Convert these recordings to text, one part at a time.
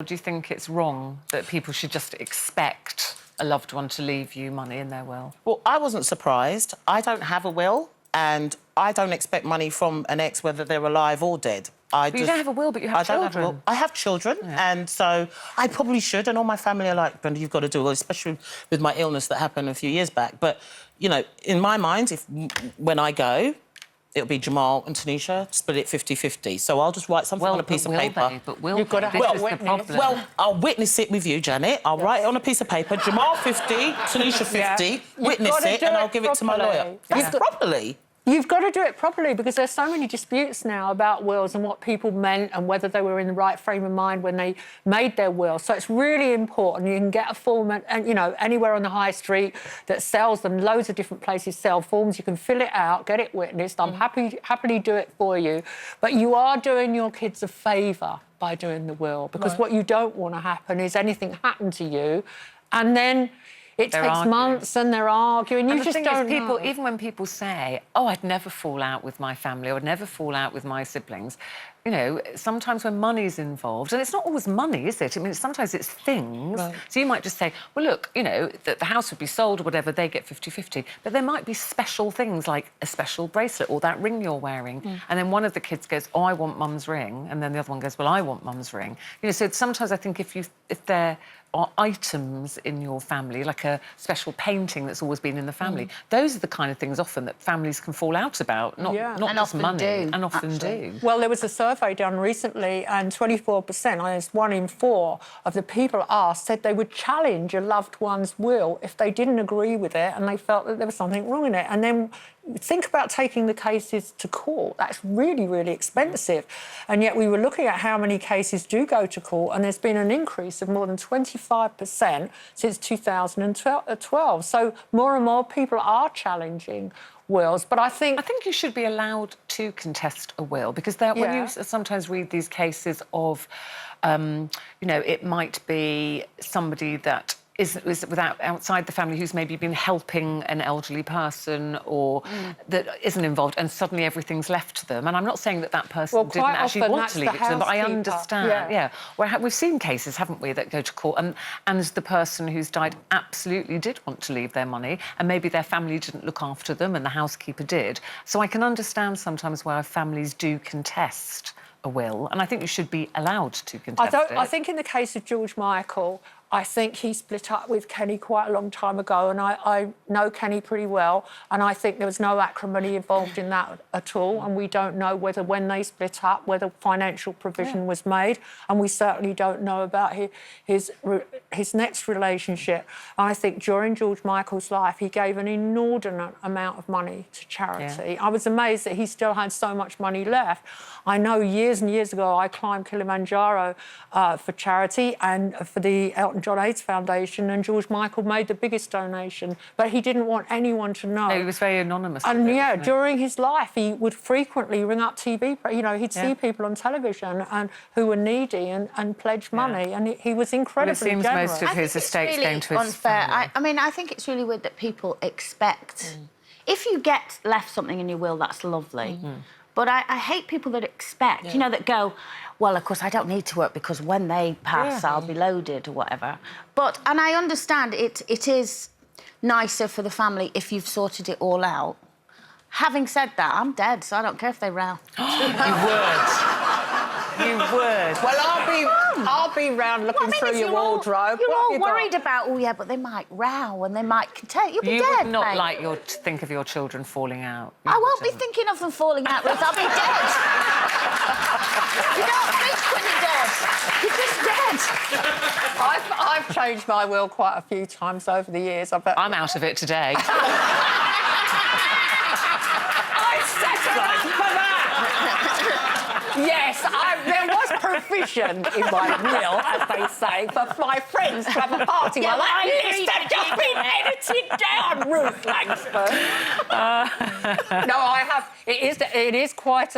Do you think it's wrong that people should just expect a loved one to leave you money in their will? Well, I wasn't surprised. I don't have a will, and I don't expect money from an ex, whether they're alive or dead. You don't have a will, but you have children. Don't have a will. I have children, and so I probably should, and all my family are like, Brenda, you've got to do it, especially with my illness that happened a few years back. But, you know, in my mind, when I go, it'll be Jamal and Tanisha, split it 50-50. So I'll just write something on a piece of paper. You've got to have a witness. Well, I'll witness it with you, Janet. I'll write it on a piece of paper. Jamal 50, Tanisha 50. Witness it, and I'll give it to my lawyer. That's properly. You've got to do it properly, because there's so many disputes now about wills and what people meant and whether they were in the right frame of mind when they made their will. So it's really important. You can get a form, and you know, anywhere on the high street that sells them. Loads of different places sell forms. You can fill it out, get it witnessed. I'm happily do it for you. But you are doing your kids a favour by doing the will, because what you don't want to happen is anything happen to you, and then it takes months and they're arguing. You just don't know. Even when people say, oh, I'd never fall out with my family or I'd never fall out with my siblings, you know, sometimes when money's involved, and it's not always money, is it? I mean, sometimes it's things. Right. So you might just say, well, look, you know, the house would be sold or whatever, they get 50-50. But there might be special things like a special bracelet or that ring you're wearing. And then one of the kids goes, oh, I want mum's ring. And then the other one goes, well, I want mum's ring. You know, so sometimes I think if there are items in your family, like a special painting that's always been in the family, those are the kind of things often that families can fall out about, not just money. And often do. Well, there was a survey done recently, and 24%, almost 1 in 4 of the people asked said they would challenge a loved one's will if they didn't agree with it and they felt that there was something wrong in it. And then think about taking the cases to court. That's really, really expensive. And yet we were looking at how many cases do go to court, and there's been an increase of more than 25% since 2012. So more and more people are challenging wills. But I think you should be allowed to contest a will, because when you sometimes read these cases of, you know, it might be somebody that is outside the family who's maybe been helping an elderly person or that isn't involved, and suddenly everything's left to them. And I'm not saying that person didn't actually want to leave it to them, but I understand. We've seen cases, haven't we, that go to court and the person who's died absolutely did want to leave their money, and maybe their family didn't look after them and the housekeeper did. So I can understand sometimes where families do contest a will, and I think you should be allowed to contest it. I think in the case of George Michael, I think he split up with Kenny quite a long time ago, and I know Kenny pretty well, and I think there was no acrimony involved in that at all, and we don't know whether when they split up, whether financial provision was made, and we certainly don't know about his next relationship. I think during George Michael's life, he gave an inordinate amount of money to charity. I was amazed that he still had so much money left. I know years and years ago, I climbed Kilimanjaro for charity and for the Elton John AIDS Foundation, and George Michael made the biggest donation, but he didn't want anyone to know. No, he was very anonymous. And during his life, he would frequently ring up TV. You know, he'd see people on television and who were needy and pledge money, and he was incredibly generous. It seems most of his estate's going to his family. I mean, I think it's really weird that people expect. If you get left something in your will, that's lovely. But I hate people that expect, you know, that go, well, of course, I don't need to work because when they pass, I'll be loaded or whatever. And I understand it is nicer for the family if you've sorted it all out. Having said that, I'm dead, so I don't care if they row. You would. You would. Well, I'll be round looking through your wardrobe. You're all worried about, oh, yeah, but they might row and they might contest. You'll be dead, You would not like to think of your children falling out. I won't be thinking of them falling out, Ruth. I'll be dead. You don't think when you're dead. You're just dead. I've changed my will quite a few times over the years. I'm out of it today. Yes, there was provision in my will, as they say, for my friends to have a party. Well, that list had just been edited down, Ruth Langsford. No, I have. It is quite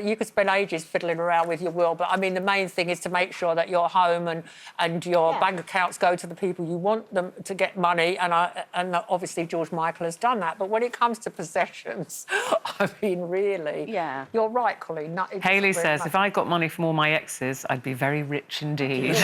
you could spend ages fiddling around with your will, but I mean, the main thing is to make sure that you're home and your bank accounts go to the people you want them to get money, and obviously George Michael has done that. But when it comes to possessions, I mean, really, you're right, Coleen. Hayley says, if I got money from all my exes, I'd be very rich indeed.